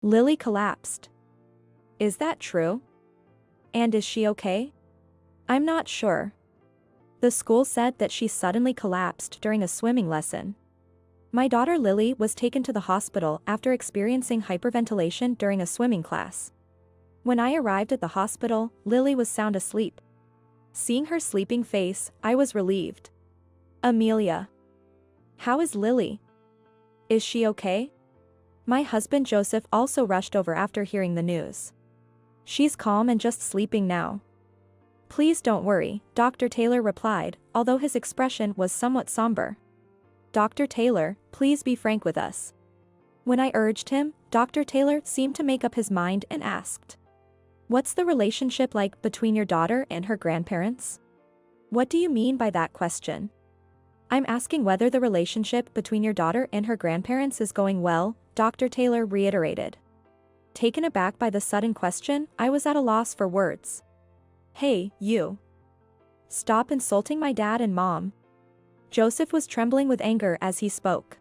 Lily collapsed. Is that true? And is she okay? I'm not sure. The school said that she suddenly collapsed during a swimming lesson. My daughter Lily was taken to the hospital after experiencing hyperventilation during a swimming class. When I arrived at the hospital, Lily was sound asleep. Seeing her sleeping face, I was relieved. Amelia. How is Lily? Is she okay? My husband Joseph also rushed over after hearing the news. She's calm and just sleeping now. Please don't worry, Dr. Taylor replied, although his expression was somewhat somber. Dr. Taylor, please be frank with us. When I urged him, Dr. Taylor seemed to make up his mind and asked. What's the relationship like between your daughter and her grandparents? What do you mean by that question? I'm asking whether the relationship between your daughter and her grandparents is going well, Dr. Taylor reiterated. Taken aback by the sudden question, I was at a loss for words. Hey, you. Stop insulting my dad and mom. Joseph was trembling with anger as he spoke.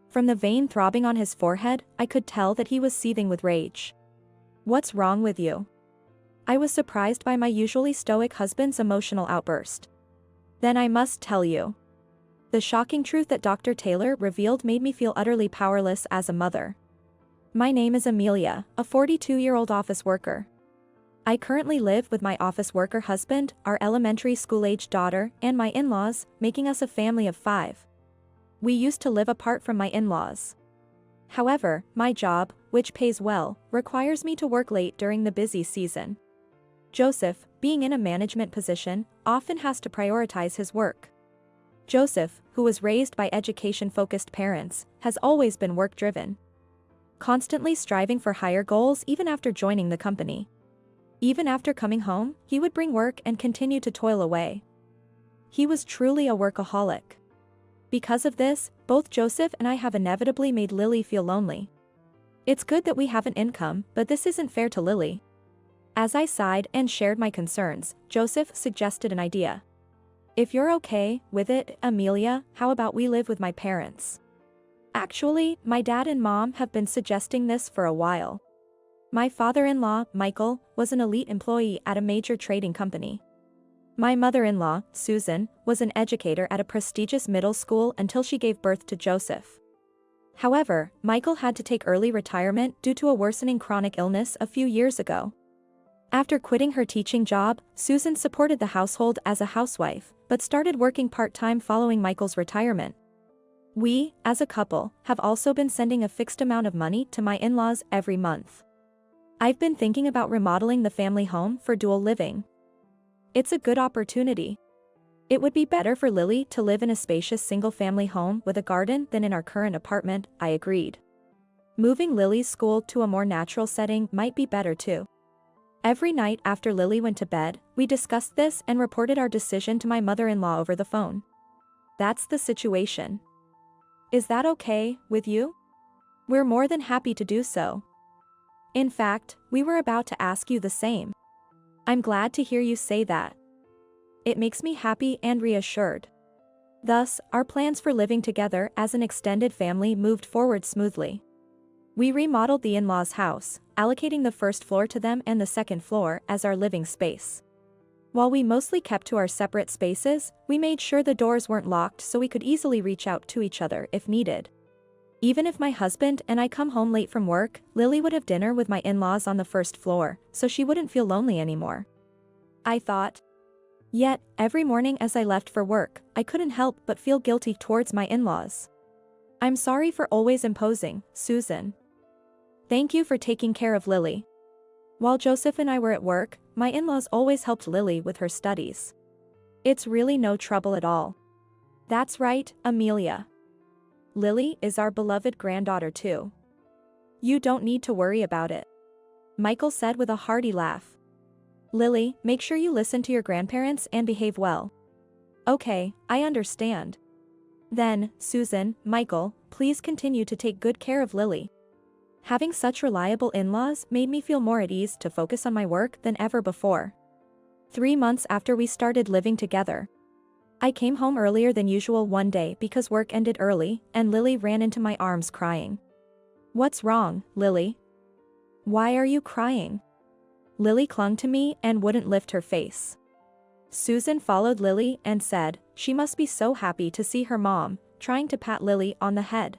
From the vein throbbing on his forehead, I could tell that he was seething with rage. What's wrong with you? I was surprised by my usually stoic husband's emotional outburst. Then I must tell you. The shocking truth that Dr. Taylor revealed made me feel utterly powerless as a mother. My name is Amelia, a 42-year-old office worker. I currently live with my office worker husband, our elementary school-aged daughter, and my in-laws, making us a family of 5. We used to live apart from my in-laws. However, my job, which pays well, requires me to work late during the busy season. Joseph, being in a management position, often has to prioritize his work. Joseph, who was raised by education-focused parents, has always been work-driven. Constantly striving for higher goals even after joining the company. Even after coming home, he would bring work and continue to toil away. He was truly a workaholic. Because of this, both Joseph and I have inevitably made Lily feel lonely. It's good that we have an income, but this isn't fair to Lily. As I sighed and shared my concerns, Joseph suggested an idea. If you're okay with it, Amelia, how about we live with my parents? Actually, my dad and mom have been suggesting this for a while. My father-in-law, Michael, was an elite employee at a major trading company. My mother-in-law, Susan, was an educator at a prestigious middle school until she gave birth to Joseph. However, Michael had to take early retirement due to a worsening chronic illness a few years ago. After quitting her teaching job, Susan supported the household as a housewife, but started working part-time following Michael's retirement. We, as a couple, have also been sending a fixed amount of money to my in-laws every month. I've been thinking about remodeling the family home for dual living. It's a good opportunity. It would be better for Lily to live in a spacious single-family home with a garden than in our current apartment, I agreed. Moving Lily's school to a more natural setting might be better too. Every night after Lily went to bed, we discussed this and reported our decision to my mother-in-law over the phone. That's the situation. Is that okay with you? We're more than happy to do so. In fact, we were about to ask you the same. I'm glad to hear you say that. It makes me happy and reassured. Thus, our plans for living together as an extended family moved forward smoothly. We remodeled the in-laws' house, allocating the first floor to them and the second floor as our living space. While we mostly kept to our separate spaces, we made sure the doors weren't locked so we could easily reach out to each other if needed. Even if my husband and I come home late from work, Lily would have dinner with my in-laws on the first floor, so she wouldn't feel lonely anymore. I thought. Yet, every morning as I left for work, I couldn't help but feel guilty towards my in-laws. I'm sorry for always imposing, Susan. Thank you for taking care of Lily. While Joseph and I were at work, my in-laws always helped Lily with her studies. It's really no trouble at all. That's right, Amelia. Lily is our beloved granddaughter too. You don't need to worry about it. Michael said with a hearty laugh. Lily, make sure you listen to your grandparents and behave well. Okay, I understand. Then, Susan, Michael, please continue to take good care of Lily. Having such reliable in-laws made me feel more at ease to focus on my work than ever before. 3 months after we started living together, I came home earlier than usual one day because work ended early, and Lily ran into my arms crying. What's wrong, Lily? Why are you crying? Lily clung to me and wouldn't lift her face. Susan followed Lily and said, she must be so happy to see her mom, trying to pat Lily on the head.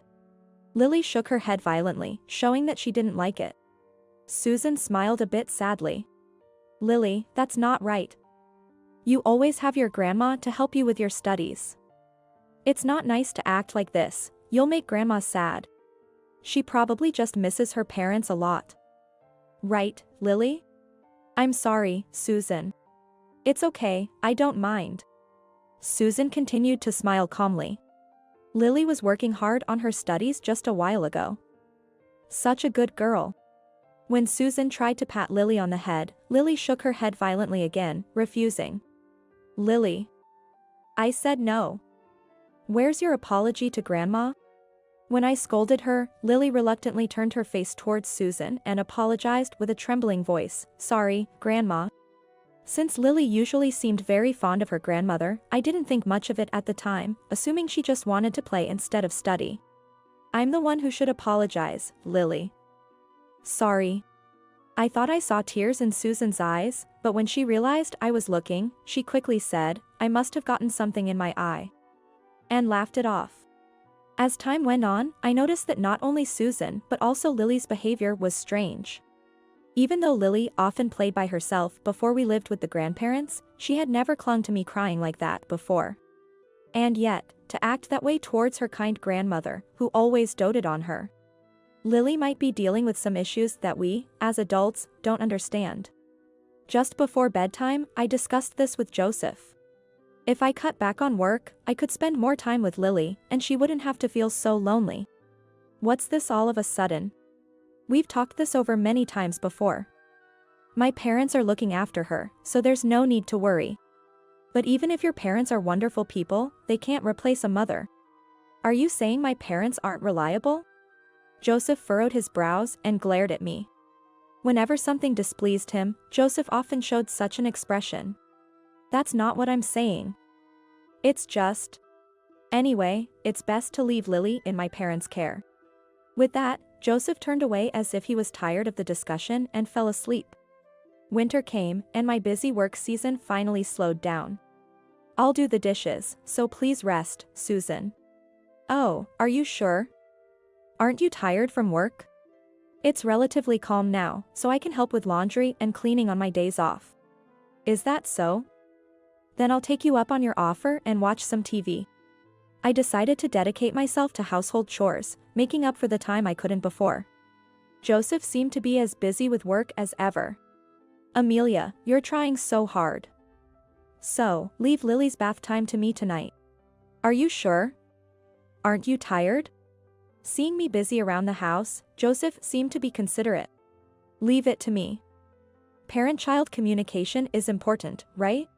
Lily shook her head violently, showing that she didn't like it. Susan smiled a bit sadly. Lily, that's not right. You always have your grandma to help you with your studies. It's not nice to act like this, you'll make grandma sad. She probably just misses her parents a lot. Right, Lily? I'm sorry, Susan. It's okay, I don't mind. Susan continued to smile calmly. Lily was working hard on her studies just a while ago. Such a good girl. When Susan tried to pat Lily on the head, Lily shook her head violently again, refusing. Lily. I said no. Where's your apology to Grandma? When I scolded her, Lily reluctantly turned her face towards Susan and apologized with a trembling voice, sorry, Grandma. Since Lily usually seemed very fond of her grandmother, I didn't think much of it at the time, assuming she just wanted to play instead of study. I'm the one who should apologize, Lily. Sorry. I thought I saw tears in Susan's eyes, but when she realized I was looking, she quickly said, I must have gotten something in my eye. And laughed it off. As time went on, I noticed that not only Susan but also Lily's behavior was strange. Even though Lily often played by herself before we lived with the grandparents, she had never clung to me crying like that before. And yet, to act that way towards her kind grandmother, who always doted on her. Lily might be dealing with some issues that we, as adults, don't understand. Just before bedtime, I discussed this with Joseph. If I cut back on work, I could spend more time with Lily, and she wouldn't have to feel so lonely. What's this all of a sudden? We've talked this over many times before. My parents are looking after her, so there's no need to worry. But even if your parents are wonderful people, they can't replace a mother. Are you saying my parents aren't reliable? Joseph furrowed his brows and glared at me. Whenever something displeased him, Joseph often showed such an expression. That's not what I'm saying. It's just. Anyway, it's best to leave Lily in my parents' care. With that, Joseph turned away as if he was tired of the discussion and fell asleep. Winter came, and my busy work season finally slowed down. I'll do the dishes, so please rest, Susan. Oh, are you sure? Aren't you tired from work? It's relatively calm now, so I can help with laundry and cleaning on my days off. Is that so? Then I'll take you up on your offer and watch some TV. I decided to dedicate myself to household chores, making up for the time I couldn't before. Joseph seemed to be as busy with work as ever. Amelia, you're trying so hard. So, leave Lily's bath time to me tonight. Are you sure? Aren't you tired? Seeing me busy around the house, Joseph seemed to be considerate. Leave it to me. Parent-child communication is important, right?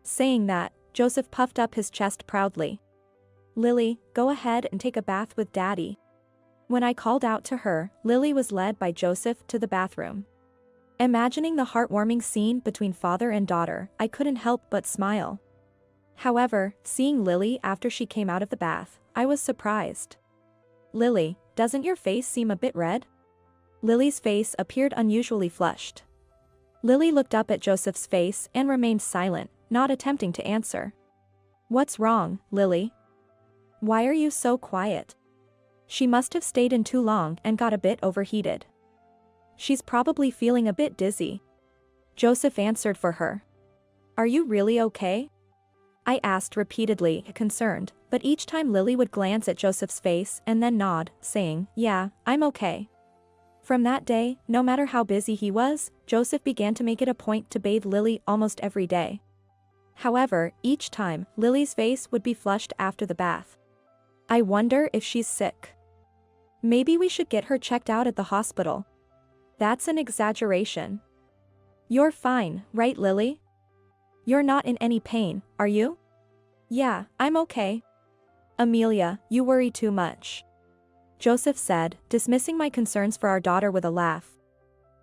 Saying that, Joseph puffed up his chest proudly. Lily, go ahead and take a bath with Daddy. When I called out to her, Lily was led by Joseph to the bathroom. Imagining the heartwarming scene between father and daughter, I couldn't help but smile. However, seeing Lily after she came out of the bath, I was surprised. Lily, doesn't your face seem a bit red? Lily's face appeared unusually flushed. Lily looked up at Joseph's face and remained silent, not attempting to answer. What's wrong, Lily? Why are you so quiet? She must have stayed in too long and got a bit overheated. She's probably feeling a bit dizzy. Joseph answered for her. Are you really okay? I asked repeatedly, concerned, but each time Lily would glance at Joseph's face and then nod, saying, yeah, I'm okay. From that day, no matter how busy he was, Joseph began to make it a point to bathe Lily almost every day. However, each time, Lily's face would be flushed after the bath. I wonder if she's sick. Maybe we should get her checked out at the hospital. That's an exaggeration. You're fine, right, Lily? You're not in any pain, are you? Yeah, I'm okay. Amelia, you worry too much. Joseph said, dismissing my concerns for our daughter with a laugh.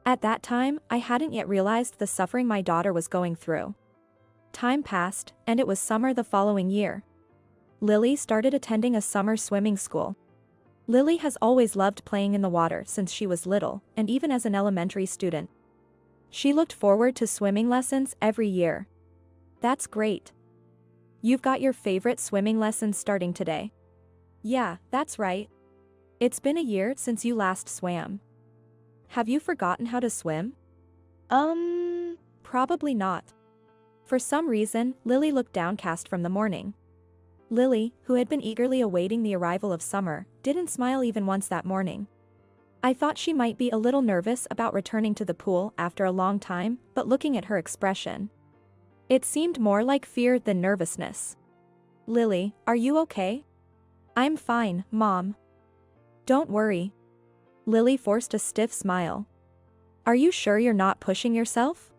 At that time, I hadn't yet realized the suffering my daughter was going through. Time passed, and it was summer the following year. Lily started attending a summer swimming school. Lily has always loved playing in the water since she was little, and even as an elementary student. She looked forward to swimming lessons every year. That's great. You've got your favorite swimming lessons starting today. Yeah, that's right. It's been a year since you last swam. Have you forgotten how to swim? Probably not. For some reason, Lily looked downcast from the morning. Lily, who had been eagerly awaiting the arrival of summer, didn't smile even once that morning. I thought she might be a little nervous about returning to the pool after a long time, but looking at her expression, it seemed more like fear than nervousness. Lily, are you okay? I'm fine, Mom. Don't worry. Lily forced a stiff smile. Are you sure you're not pushing yourself?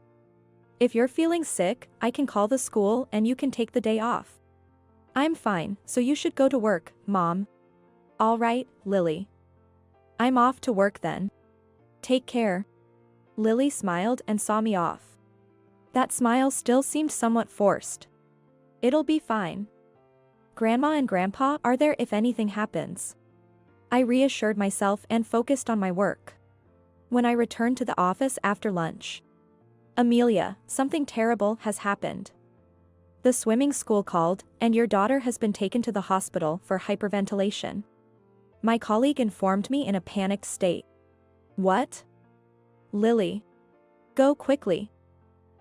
If you're feeling sick, I can call the school and you can take the day off. I'm fine, so you should go to work, Mom. All right, Lily. I'm off to work then. Take care. Lily smiled and saw me off. That smile still seemed somewhat forced. It'll be fine. Grandma and Grandpa are there if anything happens. I reassured myself and focused on my work. When I returned to the office after lunch, Amelia, something terrible has happened. The swimming school called, and your daughter has been taken to the hospital for hyperventilation. My colleague informed me in a panicked state. What? Lily. Go quickly.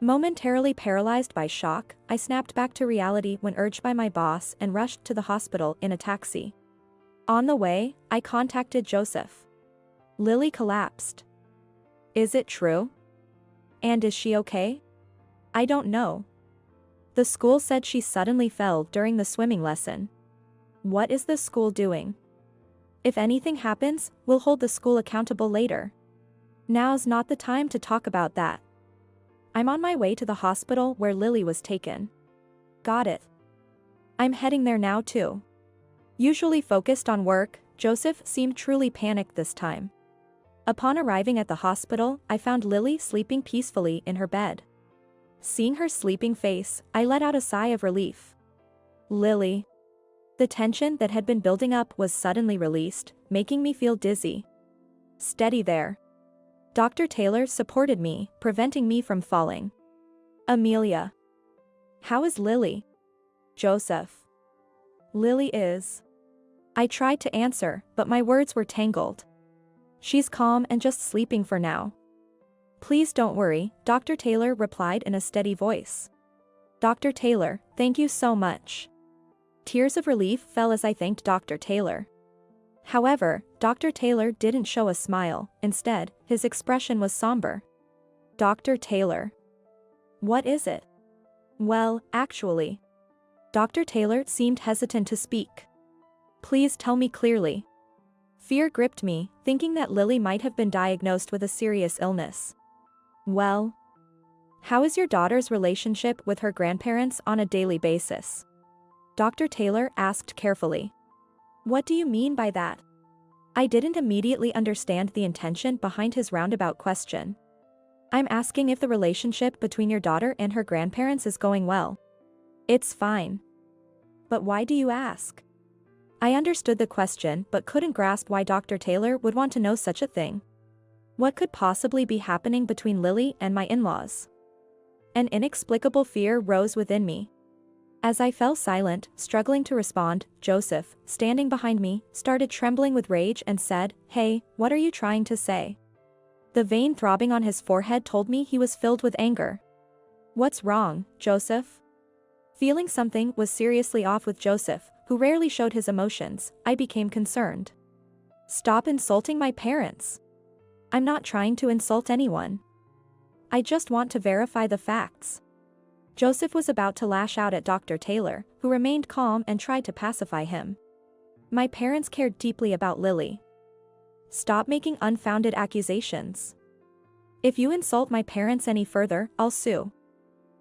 Momentarily paralyzed by shock, I snapped back to reality when urged by my boss and rushed to the hospital in a taxi. On the way, I contacted Joseph. Lily collapsed. Is it true? And is she okay? I don't know. The school said she suddenly fell during the swimming lesson. What is the school doing? If anything happens, we'll hold the school accountable later. Now's not the time to talk about that. I'm on my way to the hospital where Lily was taken. Got it. I'm heading there now too. Usually focused on work, Joseph seemed truly panicked this time. Upon arriving at the hospital, I found Lily sleeping peacefully in her bed. Seeing her sleeping face, I let out a sigh of relief. Lily. The tension that had been building up was suddenly released, making me feel dizzy. Steady there. Dr. Taylor supported me, preventing me from falling. Amelia. How is Lily? Joseph. Lily is. I tried to answer, but my words were tangled. She's calm and just sleeping for now. Please don't worry, Dr. Taylor replied in a steady voice. Dr. Taylor, thank you so much. Tears of relief fell as I thanked Dr. Taylor. However, Dr. Taylor didn't show a smile, instead, his expression was somber. Dr. Taylor. What is it? Well, actually. Dr. Taylor seemed hesitant to speak. Please tell me clearly. Fear gripped me, thinking that Lily might have been diagnosed with a serious illness. Well, how is your daughter's relationship with her grandparents on a daily basis? Dr. Taylor asked carefully. What do you mean by that? I didn't immediately understand the intention behind his roundabout question. I'm asking if the relationship between your daughter and her grandparents is going well. It's fine. But why do you ask? I understood the question but couldn't grasp why Dr. Taylor would want to know such a thing. What could possibly be happening between Lily and my in-laws? An inexplicable fear rose within me. As I fell silent, struggling to respond, Joseph, standing behind me, started trembling with rage and said, Hey, what are you trying to say? The vein throbbing on his forehead told me he was filled with anger. What's wrong, Joseph? Feeling something was seriously off with Joseph, who rarely showed his emotions, I became concerned. Stop insulting my parents. I'm not trying to insult anyone. I just want to verify the facts. Joseph was about to lash out at Dr. Taylor, who remained calm and tried to pacify him. My parents cared deeply about Lily. Stop making unfounded accusations. If you insult my parents any further, I'll sue.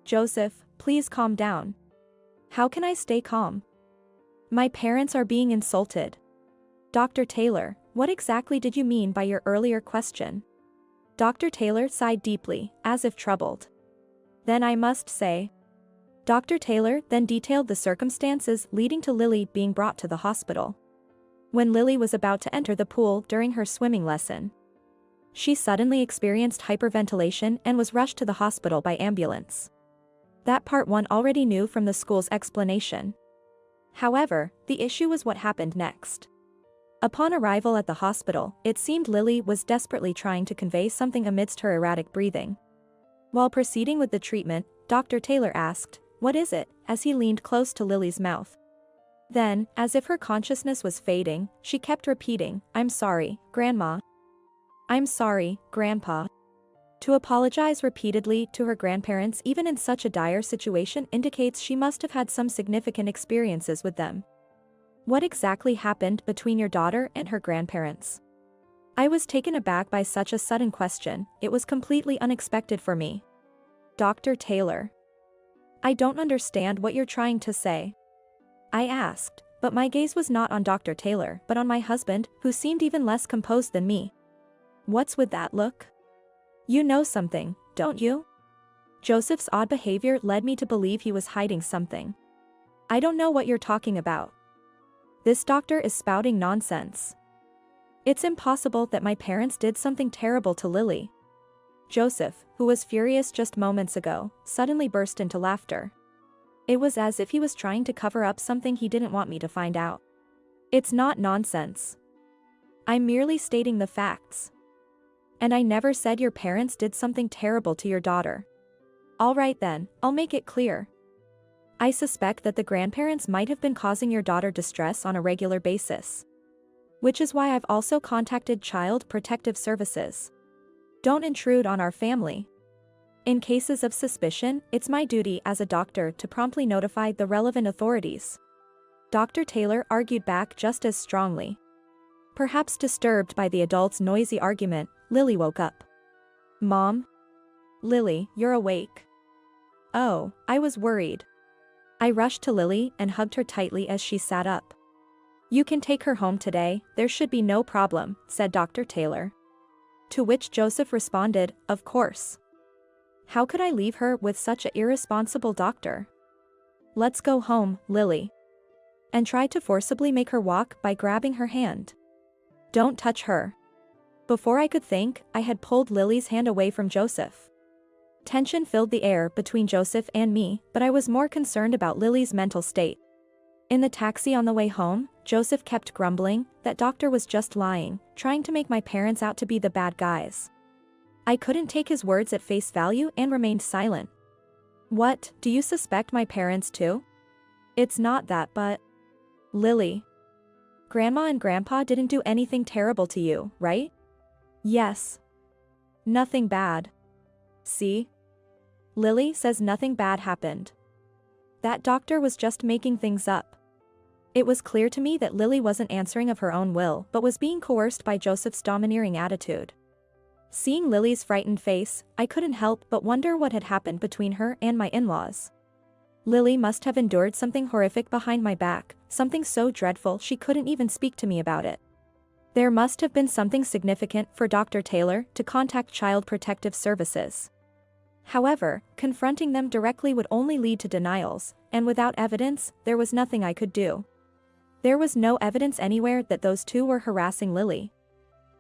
Joseph, please calm down. How can I stay calm? My parents are being insulted. Dr. Taylor, what exactly did you mean by your earlier question? Dr. Taylor sighed deeply, as if troubled. Then I must say. Dr. Taylor then detailed the circumstances leading to Lily being brought to the hospital. When Lily was about to enter the pool during her swimming lesson, she suddenly experienced hyperventilation and was rushed to the hospital by ambulance. That part one already knew from the school's explanation. However, the issue was what happened next. Upon arrival at the hospital, it seemed Lily was desperately trying to convey something amidst her erratic breathing. While proceeding with the treatment, Dr. Taylor asked, "What is it?" as he leaned close to Lily's mouth. Then, as if her consciousness was fading, she kept repeating, "I'm sorry, Grandma. I'm sorry, Grandpa." To apologize repeatedly to her grandparents even in such a dire situation indicates she must have had some significant experiences with them. What exactly happened between your daughter and her grandparents? I was taken aback by such a sudden question. It was completely unexpected for me. Dr. Taylor. I don't understand what you're trying to say, I asked, but my gaze was not on Dr. Taylor but on my husband, who seemed even less composed than me. What's with that look? You know something, don't you? Joseph's odd behavior led me to believe he was hiding something. I don't know what you're talking about. This doctor is spouting nonsense. It's impossible that my parents did something terrible to Lily. Joseph, who was furious just moments ago, suddenly burst into laughter. It was as if he was trying to cover up something he didn't want me to find out. It's not nonsense. I'm merely stating the facts. And I never said your parents did something terrible to your daughter. All right then, I'll make it clear. I suspect that the grandparents might have been causing your daughter distress on a regular basis. Which is why I've also contacted Child Protective Services. Don't intrude on our family. In cases of suspicion, it's my duty as a doctor to promptly notify the relevant authorities. Dr. Taylor argued back just as strongly. Perhaps disturbed by the adult's noisy argument, Lily woke up. Mom? Lily, you're awake. Oh, I was worried. I rushed to Lily and hugged her tightly as she sat up. You can take her home today, there should be no problem, said Dr. Taylor. To which Joseph responded, of course. How could I leave her with such an irresponsible doctor? Let's go home, Lily. And tried to forcibly make her walk by grabbing her hand. Don't touch her. Before I could think, I had pulled Lily's hand away from Joseph. Tension filled the air between Joseph and me, but I was more concerned about Lily's mental state. In the taxi on the way home, Joseph kept grumbling that doctor was just lying, trying to make my parents out to be the bad guys. I couldn't take his words at face value and remained silent. What, do you suspect my parents too? It's not that, but... Lily. Grandma and Grandpa didn't do anything terrible to you, right? Yes. Nothing bad. See? Lily says nothing bad happened. That doctor was just making things up. It was clear to me that Lily wasn't answering of her own will but was being coerced by Joseph's domineering attitude. Seeing Lily's frightened face, I couldn't help but wonder what had happened between her and my in-laws. Lily must have endured something horrific behind my back, something so dreadful she couldn't even speak to me about it. There must have been something significant for Dr. Taylor to contact Child Protective Services. However, confronting them directly would only lead to denials, and without evidence, there was nothing I could do. There was no evidence anywhere that those two were harassing Lily.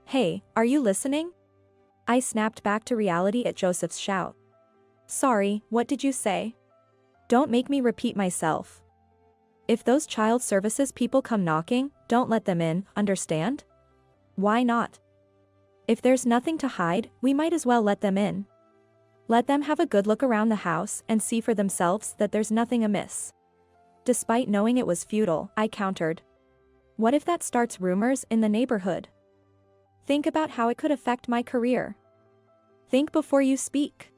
Hey, are you listening? I snapped back to reality at Joseph's shout. Sorry, what did you say? Don't make me repeat myself. If those child services people come knocking, don't let them in, understand? Why not? If there's nothing to hide, we might as well let them in. Let them have a good look around the house and see for themselves that there's nothing amiss. Despite knowing it was futile, I countered. What if that starts rumors in the neighborhood? Think about how it could affect my career. Think before you speak.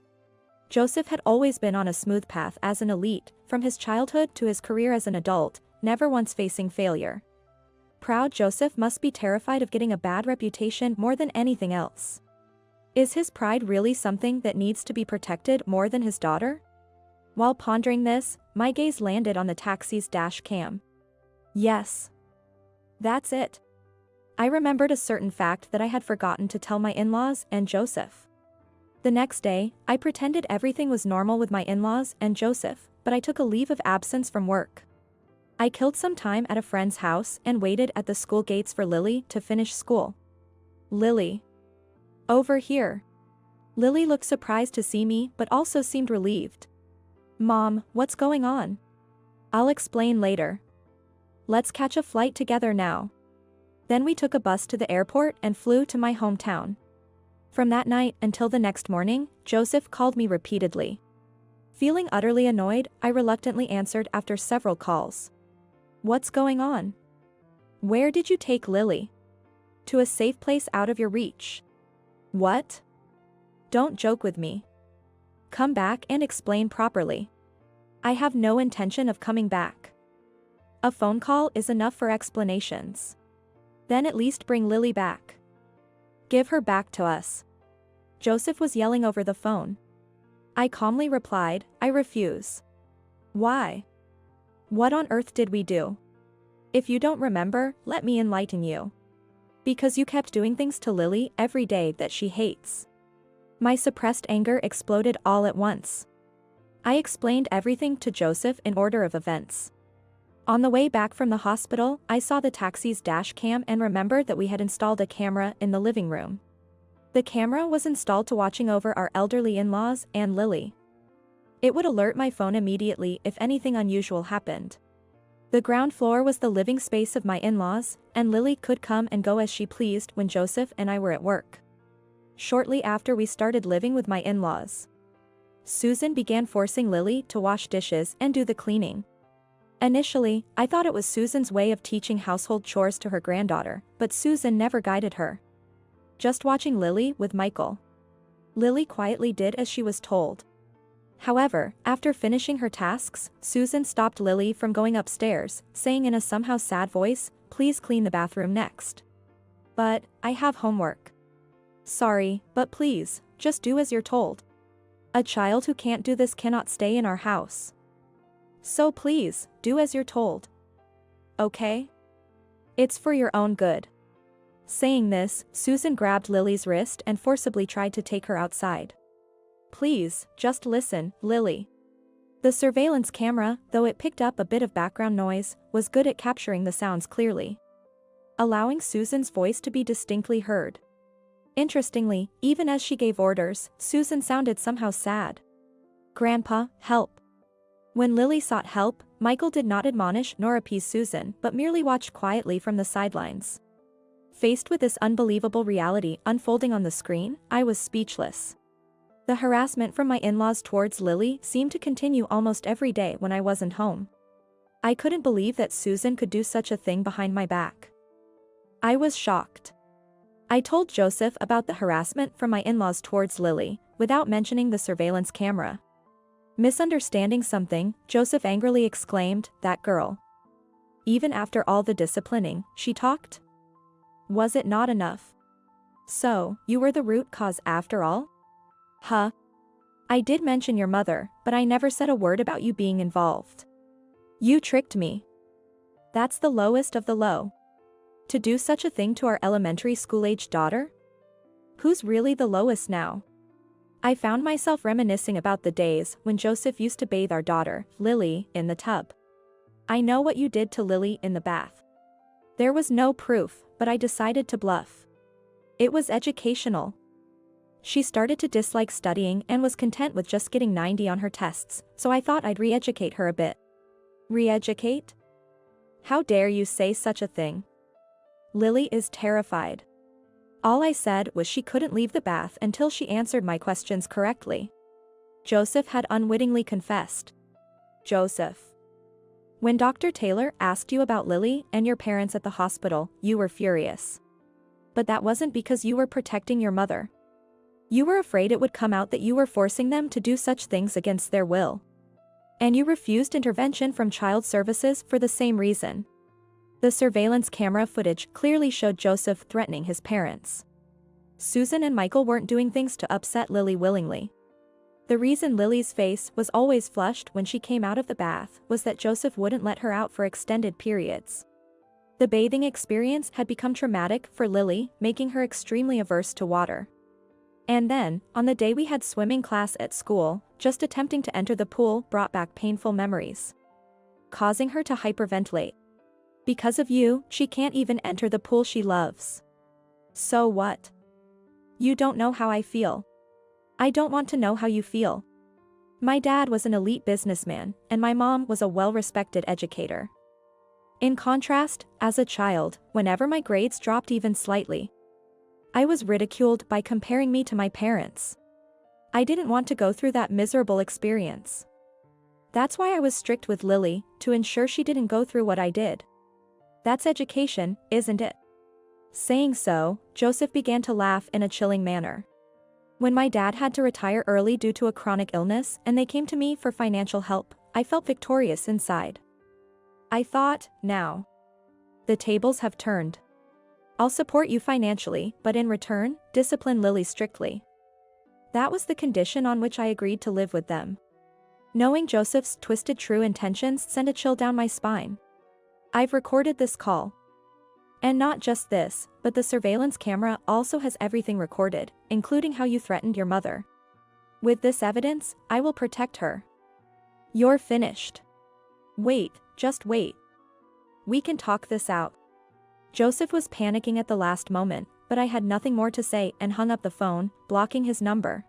Joseph had always been on a smooth path as an elite, from his childhood to his career as an adult, never once facing failure. Proud Joseph must be terrified of getting a bad reputation more than anything else. Is his pride really something that needs to be protected more than his daughter? While pondering this, my gaze landed on the taxi's dash cam. Yes. That's it. I remembered a certain fact that I had forgotten to tell my in-laws and Joseph. The next day, I pretended everything was normal with my in-laws and Joseph, but I took a leave of absence from work. I killed some time at a friend's house and waited at the school gates for Lily to finish school. Lily. Over here. Lily looked surprised to see me but also seemed relieved. Mom, what's going on? I'll explain later. Let's catch a flight together now. Then we took a bus to the airport and flew to my hometown. From that night until the next morning, Joseph called me repeatedly. Feeling utterly annoyed, I reluctantly answered after several calls. What's going on? Where did you take Lily? To a safe place out of your reach. What? Don't joke with me. Come back and explain properly. I have no intention of coming back. A phone call is enough for explanations. Then at least bring Lily back. Give her back to us. Joseph was yelling over the phone. I calmly replied, I refuse. Why? What on earth did we do? If you don't remember, let me enlighten you. Because you kept doing things to Lily every day that she hates. My suppressed anger exploded all at once. I explained everything to Joseph in order of events. On the way back from the hospital, I saw the taxi's dash cam and remembered that we had installed a camera in the living room. The camera was installed to watching over our elderly in-laws and Lily. It would alert my phone immediately if anything unusual happened. The ground floor was the living space of my in-laws, and Lily could come and go as she pleased when Joseph and I were at work. Shortly after we started living with my in-laws, Susan began forcing Lily to wash dishes and do the cleaning. Initially, I thought it was Susan's way of teaching household chores to her granddaughter, but Susan never guided her. Just watching Lily with Michael. Lily quietly did as she was told. However, after finishing her tasks, Susan stopped Lily from going upstairs, saying in a somehow sad voice, "Please clean the bathroom next." But, I have homework. Sorry, but please, just do as you're told. A child who can't do this cannot stay in our house. So please, do as you're told. Okay? It's for your own good. Saying this, Susan grabbed Lily's wrist and forcibly tried to take her outside. Please, just listen, Lily. The surveillance camera, though it picked up a bit of background noise, was good at capturing the sounds clearly, allowing Susan's voice to be distinctly heard. Interestingly, even as she gave orders, Susan sounded somehow sad. Grandpa, help. When Lily sought help, Michael did not admonish nor appease Susan but merely watched quietly from the sidelines. Faced with this unbelievable reality unfolding on the screen, I was speechless. The harassment from my in-laws towards Lily seemed to continue almost every day when I wasn't home. I couldn't believe that Susan could do such a thing behind my back. I was shocked. I told Joseph about the harassment from my in-laws towards Lily, without mentioning the surveillance camera. Misunderstanding something, Joseph angrily exclaimed, "That girl. Even after all the disciplining, she talked? Was it not enough? So, you were the root cause after all? Huh? I did mention your mother, but I never said a word about you being involved. You tricked me. That's the lowest of the low. To do such a thing to our elementary school-aged daughter? Who's really the lowest now?" I found myself reminiscing about the days when Joseph used to bathe our daughter, Lily, in the tub. I know what you did to Lily in the bath. There was no proof, but I decided to bluff. It was educational. She started to dislike studying and was content with just getting 90 on her tests, so I thought I'd re-educate her a bit. Re-educate? How dare you say such a thing? Lily is terrified. All I said was she couldn't leave the bath until she answered my questions correctly. Joseph had unwittingly confessed. Joseph. When Dr. Taylor asked you about Lily and your parents at the hospital, you were furious. But that wasn't because you were protecting your mother. You were afraid it would come out that you were forcing them to do such things against their will. And you refused intervention from child services for the same reason. The surveillance camera footage clearly showed Joseph threatening his parents. Susan and Michael weren't doing things to upset Lily willingly. The reason Lily's face was always flushed when she came out of the bath was that Joseph wouldn't let her out for extended periods. The bathing experience had become traumatic for Lily, making her extremely averse to water. And then, on the day we had swimming class at school, just attempting to enter the pool brought back painful memories. causing her to hyperventilate. Because of you, she can't even enter the pool she loves. So what? You don't know how I feel. I don't want to know how you feel. My dad was an elite businessman, and my mom was a well-respected educator. In contrast, as a child, whenever my grades dropped even slightly, I was ridiculed by comparing me to my parents. I didn't want to go through that miserable experience. That's why I was strict with Lily, to ensure she didn't go through what I did. That's education, isn't it? Saying so, Joseph began to laugh in a chilling manner. When my dad had to retire early due to a chronic illness and they came to me for financial help, I felt victorious inside. I thought, now, the tables have turned. I'll support you financially, but in return, discipline Lily strictly. That was the condition on which I agreed to live with them. Knowing Joseph's twisted true intentions sent a chill down my spine. I've recorded this call. And not just this, but the surveillance camera also has everything recorded, including how you threatened your mother. With this evidence, I will protect her. You're finished. Wait, just wait. We can talk this out. Joseph was panicking at the last moment, but I had nothing more to say and hung up the phone, blocking his number.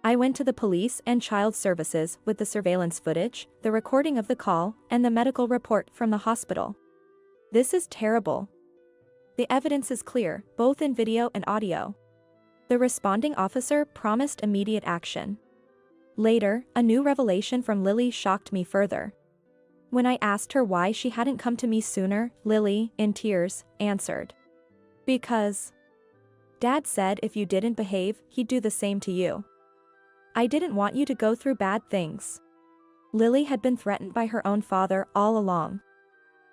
I went to the police and child services with the surveillance footage, the recording of the call, and the medical report from the hospital. This is terrible. The evidence is clear, both in video and audio. The responding officer promised immediate action. Later, a new revelation from Lily shocked me further. When I asked her why she hadn't come to me sooner, Lily, in tears, answered. Because Dad said if you didn't behave, he'd do the same to you. I didn't want you to go through bad things. Lily had been threatened by her own father all along.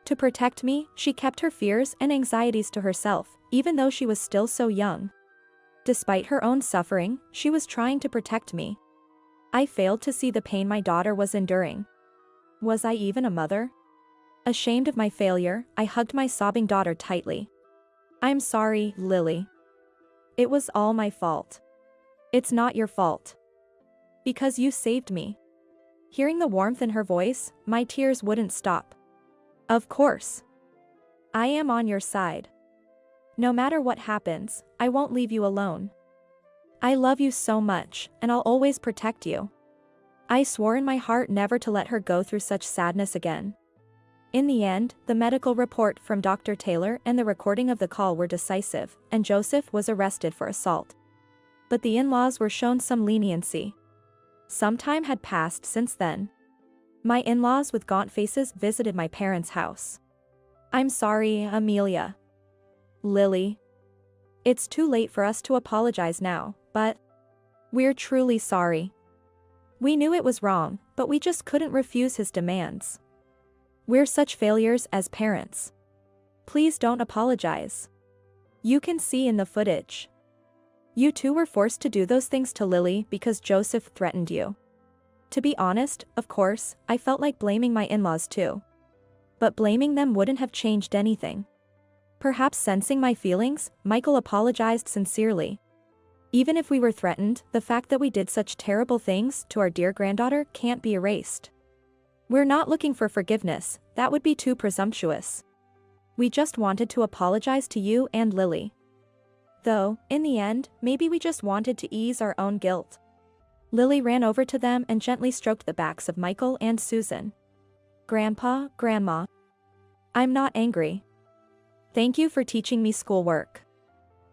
To protect me, she kept her fears and anxieties to herself, even though she was still so young. Despite her own suffering, she was trying to protect me. I failed to see the pain my daughter was enduring. Was I even a mother? Ashamed of my failure, I hugged my sobbing daughter tightly. I'm sorry, Lily. It was all my fault. It's not your fault. Because you saved me. Hearing the warmth in her voice, my tears wouldn't stop. Of course. I am on your side. No matter what happens, I won't leave you alone. I love you so much, and I'll always protect you. I swore in my heart never to let her go through such sadness again. In the end, the medical report from Dr. Taylor and the recording of the call were decisive, and Joseph was arrested for assault. But the in-laws were shown some leniency. Some time had passed since then. My in-laws with gaunt faces visited my parents' house. I'm sorry, Amelia. Lily. It's too late for us to apologize now, but we're truly sorry. We knew it was wrong, but we just couldn't refuse his demands. We're such failures as parents. Please don't apologize. You can see in the footage. You two were forced to do those things to Lily because Joseph threatened you. To be honest, of course, I felt like blaming my in-laws too. But blaming them wouldn't have changed anything. Perhaps sensing my feelings, Michael apologized sincerely. Even if we were threatened, the fact that we did such terrible things to our dear granddaughter can't be erased. We're not looking for forgiveness, that would be too presumptuous. We just wanted to apologize to you and Lily. Though, in the end, maybe we just wanted to ease our own guilt. Lily ran over to them and gently stroked the backs of Michael and Susan. Grandpa, Grandma. I'm not angry. Thank you for teaching me schoolwork.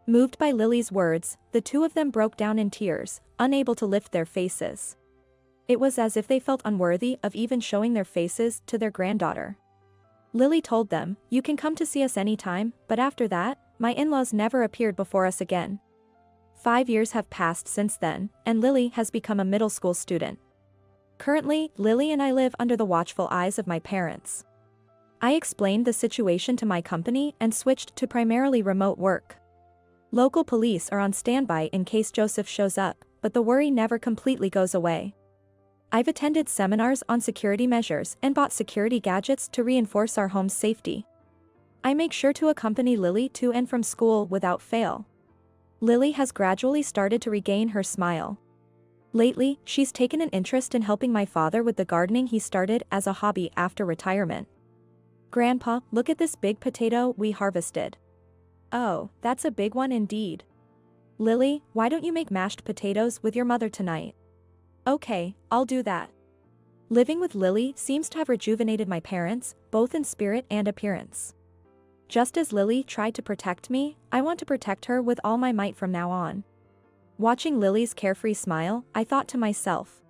Moved by Lily's words, the two of them broke down in tears, unable to lift their faces. It was as if they felt unworthy of even showing their faces to their granddaughter. Lily told them, "You can come to see us anytime, but after that, my in-laws never appeared before us again." 5 years have passed since then, and Lily has become a middle school student. Currently, Lily and I live under the watchful eyes of my parents. I explained the situation to my company and switched to primarily remote work. Local police are on standby in case Joseph shows up, but the worry never completely goes away. I've attended seminars on security measures and bought security gadgets to reinforce our home's safety. I make sure to accompany Lily to and from school without fail. Lily has gradually started to regain her smile. Lately, she's taken an interest in helping my father with the gardening he started as a hobby after retirement. Grandpa, look at this big potato we harvested. Oh, that's a big one indeed. Lily, why don't you make mashed potatoes with your mother tonight? Okay, I'll do that. Living with Lily seems to have rejuvenated my parents, both in spirit and appearance. Just as Lily tried to protect me, I want to protect her with all my might from now on. Watching Lily's carefree smile, I thought to myself,